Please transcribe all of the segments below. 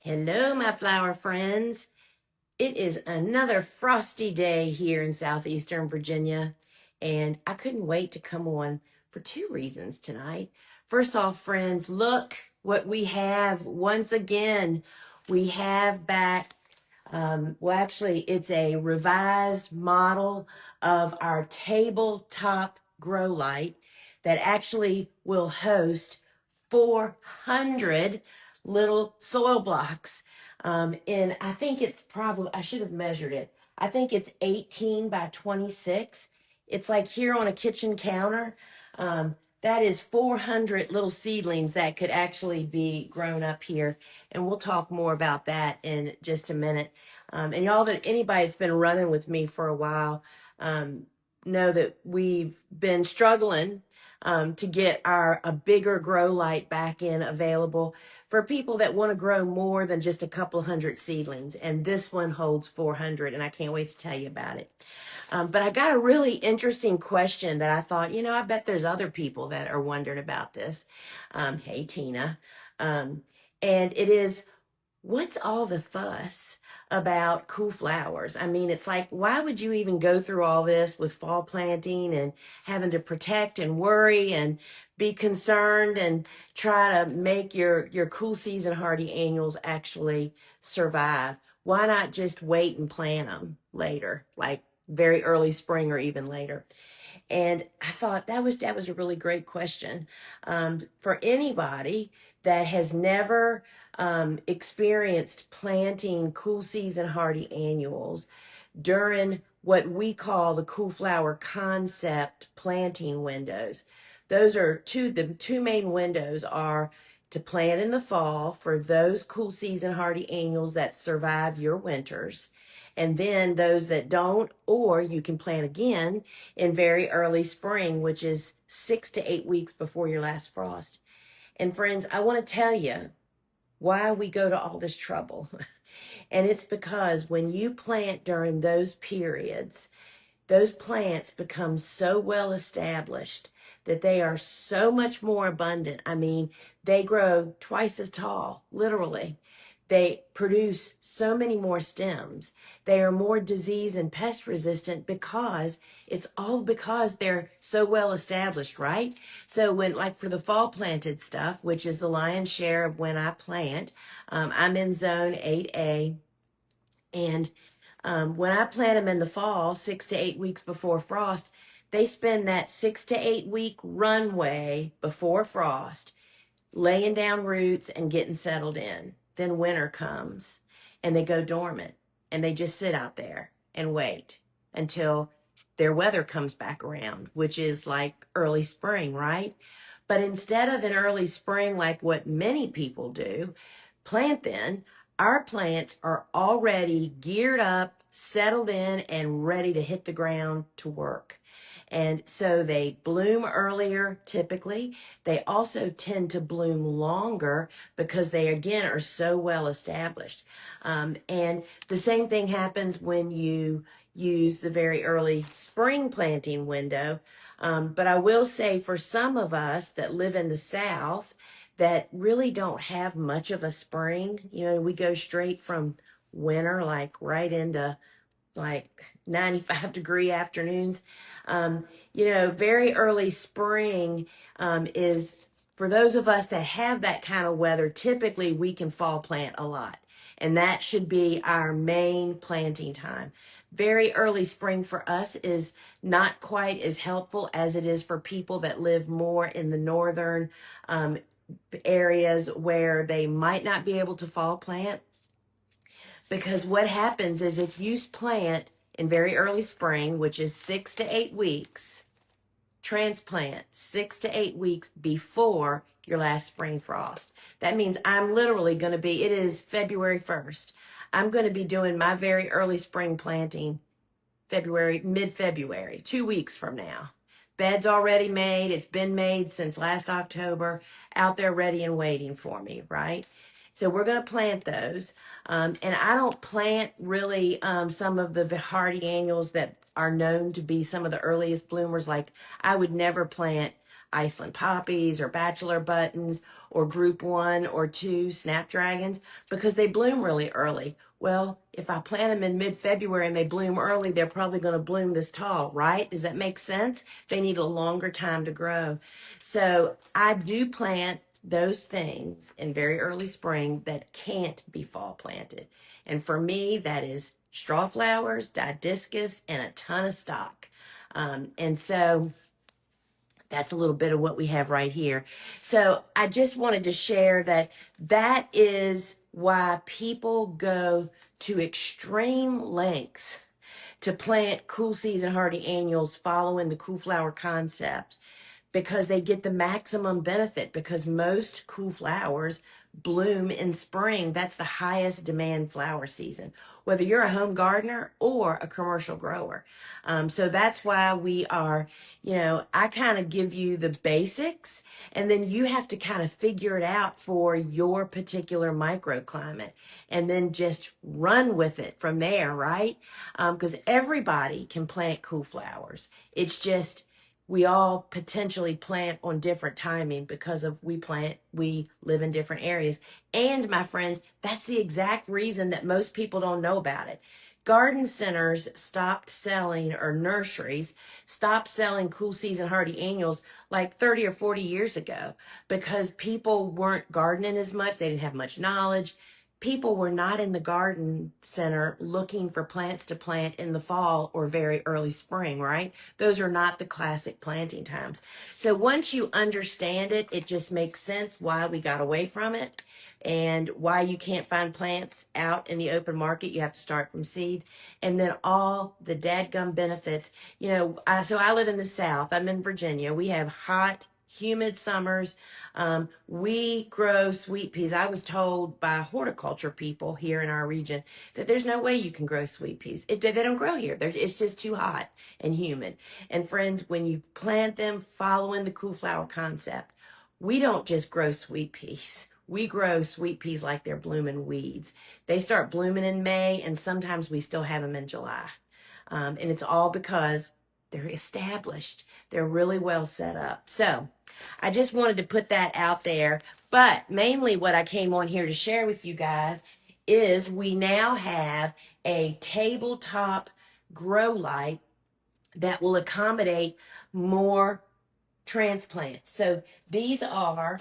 Hello, my flower friends. It is another frosty day here in southeastern Virginia, and I couldn't wait to come on for two reasons tonight. First off, friends, look what we have once again. We have back, actually, it's a revised model of our Tabletop Grow Light that actually will host 400 little soil blocks. And I think it's probably, I should have measured it. I think it's 18 by 26. It's like here on a kitchen counter. That is 400 little seedlings that could actually be grown up here. And we'll talk more about that in just a minute. And y'all, that anybody that's been running with me for a while know that we've been struggling to get a bigger grow light back in available for people that want to grow more than just a couple hundred seedlings. And this one holds 400, and I can't wait to tell you about it. But I got a really interesting question that I thought, I bet there's other people that are wondering about this. Hey, Tina. And it is, what's all the fuss about cool flowers? I mean, it's like, why would you even go through all this with fall planting and having to protect and worry and be concerned and try to make your cool season hardy annuals actually survive? Why not just wait and plant them later, like very early spring or even later? And I thought that was a really great question for anybody that has never experienced planting cool season hardy annuals during what we call the cool flower concept planting windows. Those are the two main windows are to plant in the fall for those cool season hardy annuals that survive your winters, and then those that don't, or you can plant again in very early spring, which is 6 to 8 weeks before your last frost. And friends, I want to tell you why we go to all this trouble. And it's because when you plant during those periods, those plants become so well established that they are so much more abundant. I mean, they grow twice as tall, literally. They produce so many more stems. They are more disease and pest resistant because it's all because they're so well established, right? So when, like for the fall planted stuff, which is the lion's share of when I plant, I'm in zone 8A. And when I plant them in the fall, 6 to 8 weeks before frost, they spend that 6 to 8 week runway before frost, laying down roots and getting settled in. Then winter comes and they go dormant and they just sit out there and wait until their weather comes back around, which is like early spring, right? But instead of in early spring, like what many people do, plant then, our plants are already geared up, settled in, and ready to hit the ground to work. And so they bloom earlier, typically. They also tend to bloom longer because they, again, are so well established. And the same thing happens when you use the very early spring planting window. But I will say for some of us that live in the South that really don't have much of a spring, we go straight from winter, like right into like 95-degree afternoons. Very early spring is, for those of us that have that kind of weather, typically we can fall plant a lot. And that should be our main planting time. Very early spring for us is not quite as helpful as it is for people that live more in the northern areas where they might not be able to fall plant. Because what happens is if you plant in very early spring, which is 6 to 8 weeks, transplant 6 to 8 weeks before your last spring frost. That means I'm literally going to be, it is February 1st. I'm going to be doing my very early spring planting mid-February, 2 weeks from now. Bed's already made. It's been made since last October, out there ready and waiting for me, right? So we're going to plant those. And I don't plant really some of the hardy annuals that are known to be some of the earliest bloomers. Like I would never plant Iceland poppies or bachelor buttons or group 1 or 2 snapdragons because they bloom really early. Well, if I plant them in mid-February and they bloom early, they're probably going to bloom this tall, right? Does that make sense? They need a longer time to grow. So I do plant those things in very early spring that can't be fall planted. And for me, that is straw flowers, didiscus, and a ton of stock. And so that's a little bit of what we have right here. So I just wanted to share that is why people go to extreme lengths to plant cool season hardy annuals following the cool flower concept, because they get the maximum benefit, because most cool flowers bloom in spring. That's the highest demand flower season, whether you're a home gardener or a commercial grower. So that's why we are, I kind of give you the basics, and then you have to kind of figure it out for your particular microclimate and then just run with it from there, right? Because everybody can plant cool flowers. It's just, we all potentially plant on different timing because of we live in different areas. And my friends, that's the exact reason that most people don't know about it. Garden centers stopped selling, or nurseries stopped selling cool season hardy annuals like 30 or 40 years ago, because people weren't gardening as much. They didn't have much knowledge. People were not in the garden center looking for plants to plant in the fall or very early spring, right? Those are not the classic planting times. So once you understand it, it just makes sense why we got away from it and why you can't find plants out in the open market. You have to start from seed. And then all the dadgum benefits. So I live in the South. I'm in Virginia. We have hot, humid summers. We grow sweet peas. I was told by horticulture people here in our region that there's no way you can grow sweet peas. They don't grow here. It's just too hot and humid. And friends, when you plant them following the cool flower concept, we don't just grow sweet peas. We grow sweet peas like they're blooming weeds. They start blooming in May, and sometimes we still have them in July. And it's all because they're established. They're really well set up. So I just wanted to put that out there. But mainly what I came on here to share with you guys is we now have a tabletop grow light that will accommodate more transplants. So these are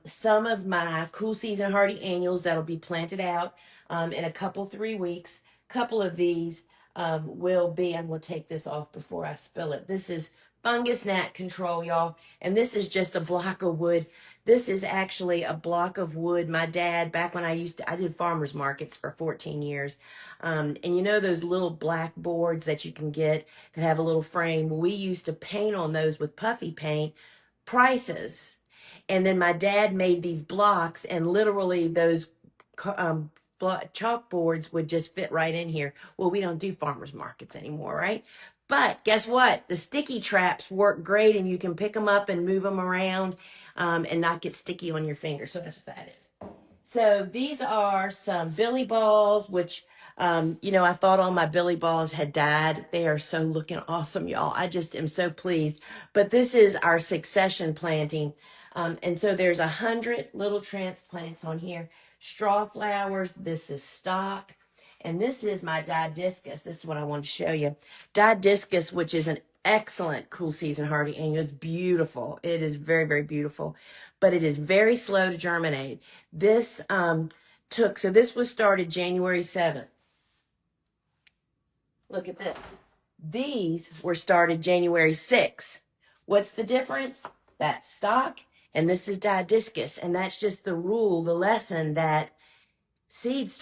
some of my cool season hardy annuals that'll be planted out in a couple, 3 weeks. Couple of these will be, I'm going to take this off before I spill it. This is fungus gnat control, y'all. And this is just a block of wood. This is actually a block of wood. My dad, back when I did farmers markets for 14 years. And you know those little black boards that you can get that have a little frame? We used to paint on those with puffy paint, prices. And then my dad made these blocks, and literally those chalkboards would just fit right in here. Well, we don't do farmers markets anymore, right? But guess what? The sticky traps work great, and you can pick them up and move them around and not get sticky on your fingers. So that's what that is. So these are some billy balls, which, I thought all my billy balls had died. They are so looking awesome, y'all. I just am so pleased. But this is our succession planting. And so there's 100 little transplants on here. Straw flowers, this is stock, and this is my didiscus. This is what I want to show you. Didiscus, which is an excellent cool season hardy annual. It's beautiful. It is very, very beautiful, but it is very slow to germinate. This this was started January 7th. Look at this. These were started January 6th. What's the difference? That's stock. And this is didiscus, and that's just the rule, the lesson that seeds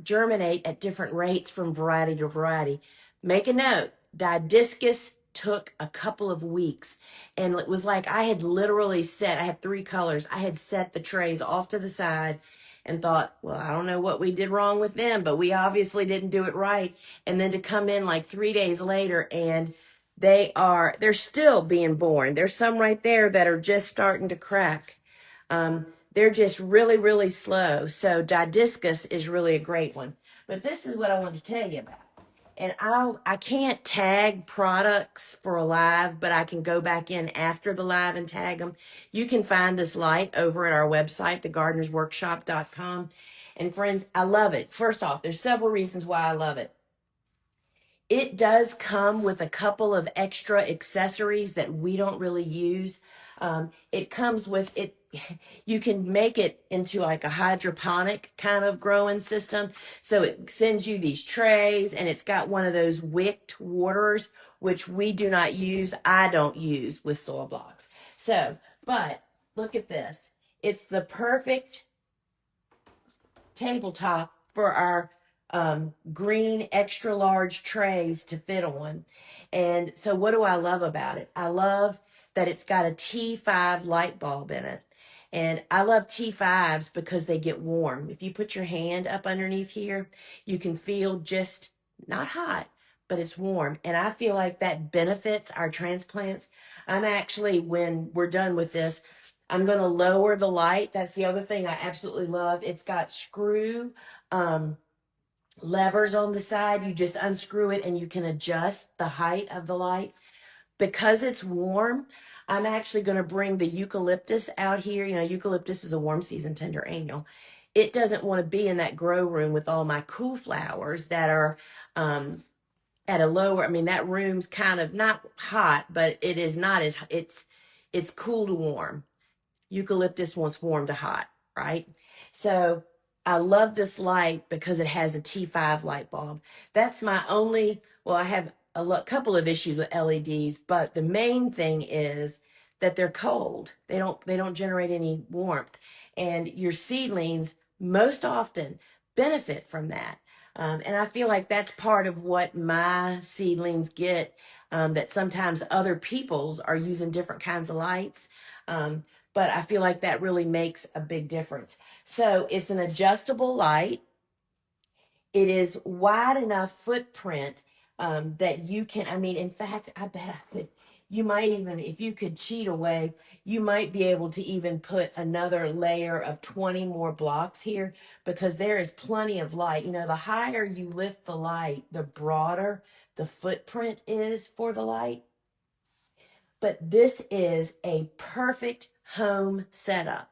germinate at different rates from variety to variety. Make a note, didiscus took a couple of weeks, and it was like I had literally I had 3 colors. I had set the trays off to the side and thought, well, I don't know what we did wrong with them, but we obviously didn't do it right. And then to come in like 3 days later, and they're still being born. There's some right there that are just starting to crack. They're just really, really slow. So didiscus is really a great one. But this is what I want to tell you about. And I can't tag products for a live, but I can go back in after the live and tag them. You can find this light over at our website, thegardenersworkshop.com. And friends, I love it. First off, there's several reasons why I love it. It does come with a couple of extra accessories that we don't really use. It comes with it. You can make it into like a hydroponic kind of growing system. So it sends you these trays, and it's got one of those wicked waters, which we do not use. I don't use with soil blocks. So, but look at this. It's the perfect tabletop for our green extra large trays to fit on. And so what do I love about it? I love that it's got a T5 light bulb in it. And I love T5s because they get warm. If you put your hand up underneath here, you can feel just not hot, but it's warm. And I feel like that benefits our transplants. I'm actually, when we're done with this, I'm going to lower the light. That's the other thing I absolutely love. It's got screw levers on the side. You just unscrew it and you can adjust the height of the light. Because it's warm, I'm actually going to bring the eucalyptus out here. You know, eucalyptus is a warm season tender annual. It doesn't want to be in that grow room with all my cool flowers that are at a lower, I mean, that room's kind of not hot, but it is not as, it's cool to warm. Eucalyptus wants warm to hot, right? So I love this light because it has a T5 light bulb. That's my only, well, I have couple of issues with LEDs, but the main thing is that they're cold. They don't generate any warmth. And your seedlings most often benefit from that. And I feel like that's part of what my seedlings get, that sometimes other people's are using different kinds of lights. But I feel like that really makes a big difference. So it's an adjustable light. It is wide enough footprint that you can, I mean, in fact, I bet I could, you might even, if you could cheat away, you might be able to even put another layer of 20 more blocks here, because there is plenty of light. You know, the higher you lift the light, the broader the footprint is for the light. But this is a perfect home setup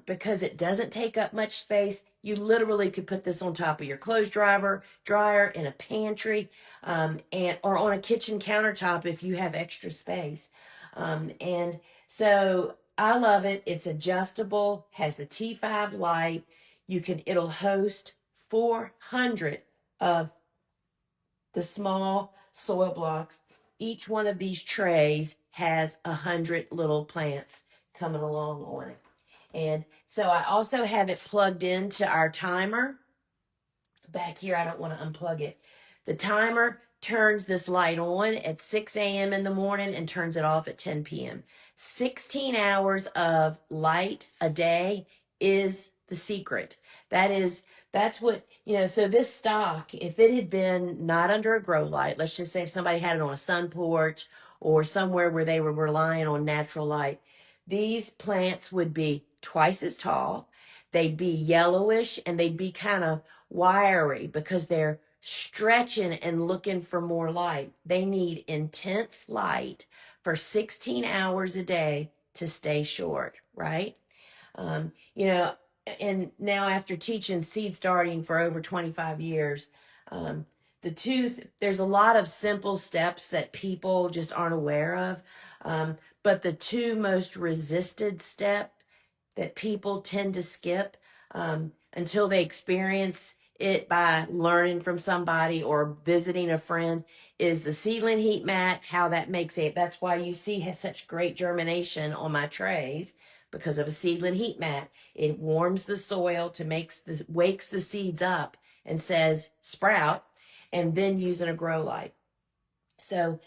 because it doesn't take up much space. You literally could put this on top of your clothes dryer, in a pantry, or on a kitchen countertop if you have extra space. And so I love it. It's adjustable, has the T5 light. It'll host 400 of the small soil blocks. Each one of these trays has 100 little plants coming along on it. And so I also have it plugged into our timer. Back here, I don't want to unplug it. The timer turns this light on at 6 a.m. in the morning and turns it off at 10 p.m. 16 hours of light a day is the secret. That's what, you know, so this stock, if it had been not under a grow light, let's just say if somebody had it on a sun porch or somewhere where they were relying on natural light, these plants would be twice as tall. They'd be yellowish and they'd be kind of wiry because they're stretching and looking for more light. They need intense light for 16 hours a day to stay short, right? You know, and now after teaching seed starting for over 25 years, there's a lot of simple steps that people just aren't aware of. But the two most resisted step that people tend to skip until they experience it by learning from somebody or visiting a friend is the seedling heat mat, how that makes it. That's why you see has such great germination on my trays, because of a seedling heat mat. It warms the soil wakes the seeds up and says sprout, and then using a grow light. So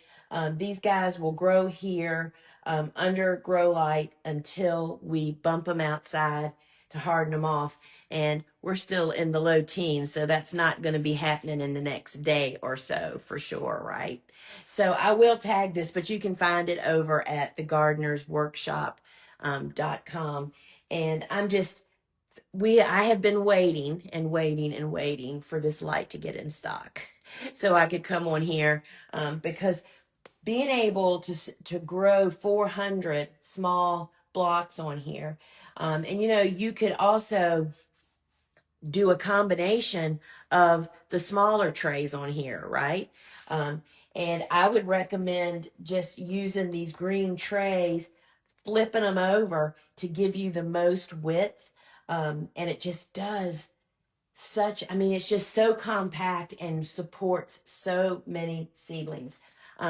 these guys will grow here under grow light until we bump them outside to harden them off. And we're still in the low teens, so that's not going to be happening in the next day or so for sure, right? So I will tag this, but you can find it over at thegardenersworkshop.com. And I have been waiting and waiting and waiting for this light to get in stock. so I could come on here, because being able to grow 400 small blocks on here, and you could also do a combination of the smaller trays on here, right? Um, and I would recommend just using these green trays, flipping them over to give you the most width. And it just does it's just so compact and supports so many seedlings.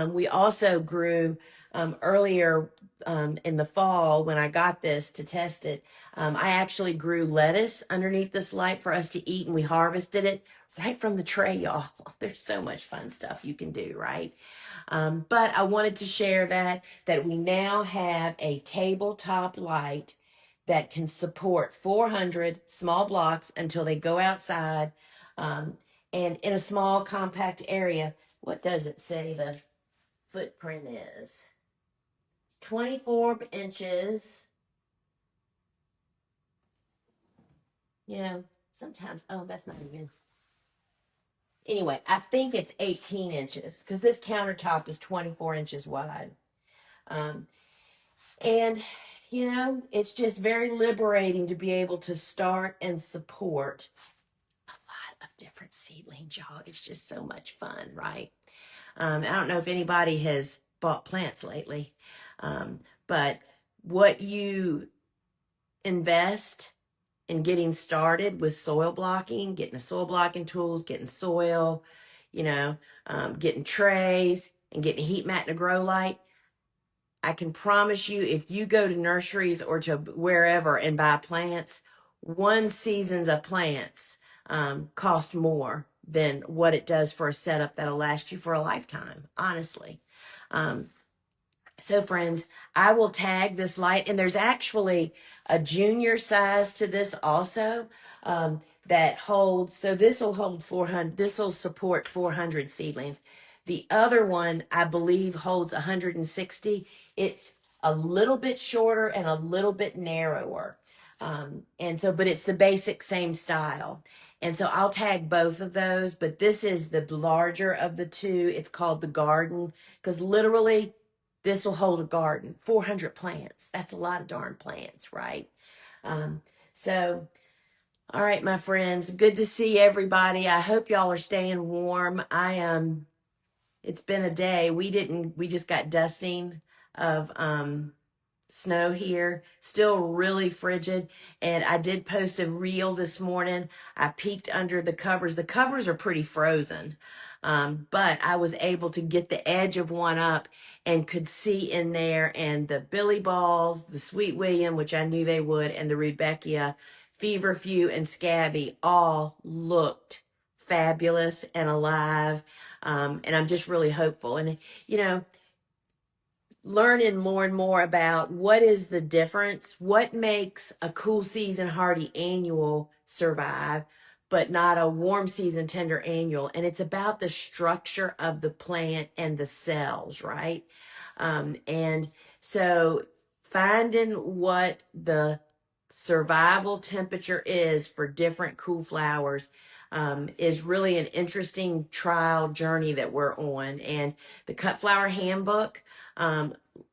We also grew earlier in the fall when I got this to test it. I actually grew lettuce underneath this light for us to eat, and we harvested it right from the tray, y'all. There's so much fun stuff you can do, right? But I wanted to share that we now have a tabletop light that can support 400 small blocks until they go outside, and in a small compact area. What does it say the footprint is? It's 24 inches. Sometimes, that's not even. Anyway, I think it's 18 inches because this countertop is 24 inches wide. And it's just very liberating to be able to start and support a lot of different seedlings, y'all. It's just so much fun, right? I don't know if anybody has bought plants lately, but what you invest in getting started with soil blocking, getting the soil blocking tools, getting soil, getting trays, and getting a heat mat and a grow light, I can promise you, if you go to nurseries or to wherever and buy plants, one season's of plants cost more than what it does for a setup that'll last you for a lifetime, honestly. So friends, I will tag this light, and there's actually a junior size to this also, that holds, so this will hold 400, this will support 400 seedlings. The other one, I believe, holds 160. It's a little bit shorter and a little bit narrower. But it's the basic same style. And so I'll tag both of those, but this is the larger of the two. It's called the garden, because literally this will hold a garden, 400 plants. That's a lot of darn plants, right? All right, my friends, good to see everybody. I hope y'all are staying warm. It's been a day. We just got dusting of snow here, still really frigid. And I did post a reel this morning. I peeked under the covers. The covers are pretty frozen, but I was able to get the edge of one up and could see in there, and the Billy Balls, the Sweet William, which I knew they would, and the Rudbeckia, Feverfew, and Scabby all looked fabulous and alive. And I'm just really hopeful. And, learning more and more about what is the difference, what makes a cool season hardy annual survive, but not a warm season tender annual. And it's about the structure of the plant and the cells, right? And so finding what the survival temperature is for different cool flowers is really an interesting trial journey that we're on. And the Cut Flower Handbook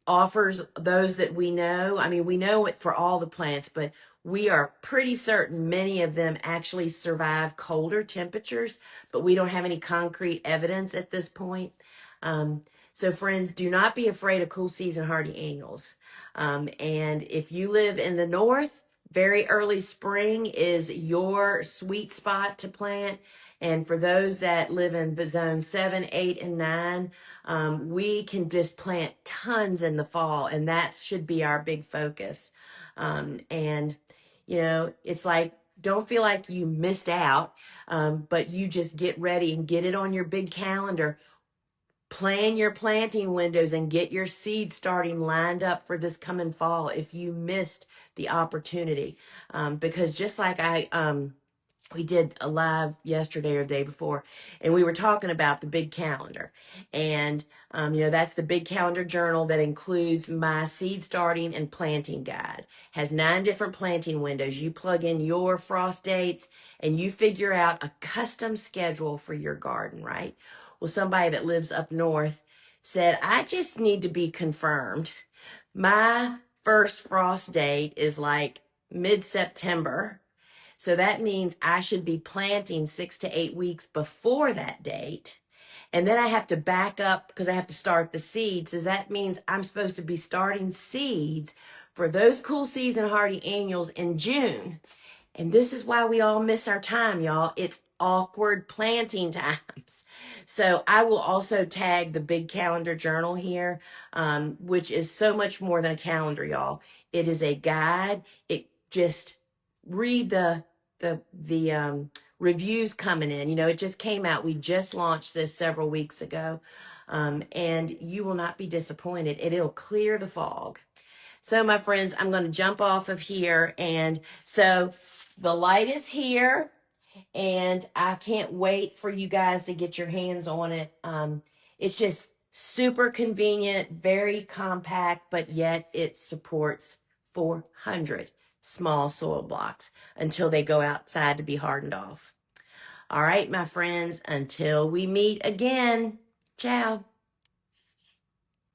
offers those that we know. I mean, we know it for all the plants, but we are pretty certain many of them actually survive colder temperatures, but we don't have any concrete evidence at this point. So friends, do not be afraid of cool season hardy annuals. And if you live in the north, very early spring is your sweet spot to plant. And for those that live in the zone 7, 8, and 9, we can just plant tons in the fall, and that should be our big focus. It's like, don't feel like you missed out, but you just get ready and get it on your big calendar. Plan your planting windows and get your seed starting lined up for this coming fall if you missed the opportunity. Because just like I we did a live yesterday or the day before, and we were talking about the big calendar. And, that's the big calendar journal that includes my seed starting and planting guide. Has 9 different planting windows. You plug in your frost dates and you figure out a custom schedule for your garden, right? Well, somebody that lives up north said, I just need to be confirmed. My first frost date is like mid-September. So that means I should be planting 6 to 8 weeks before that date. And then I have to back up because I have to start the seeds. So that means I'm supposed to be starting seeds for those cool season hardy annuals in June. And this is why we all miss our time, y'all. It's awkward planting times. So I will also tag the big calendar journal here, which is so much more than a calendar, y'all. It is a guide. It just read the reviews coming in. It just came out. We just launched this several weeks ago, and you will not be disappointed. It'll clear the fog. So my friends, I'm going to jump off of here. And so the light is here, and I can't wait for you guys to get your hands on it. It's just super convenient, very compact, but yet it supports 400 small soil blocks until they go outside to be hardened off. All right, my friends, until we meet again, ciao.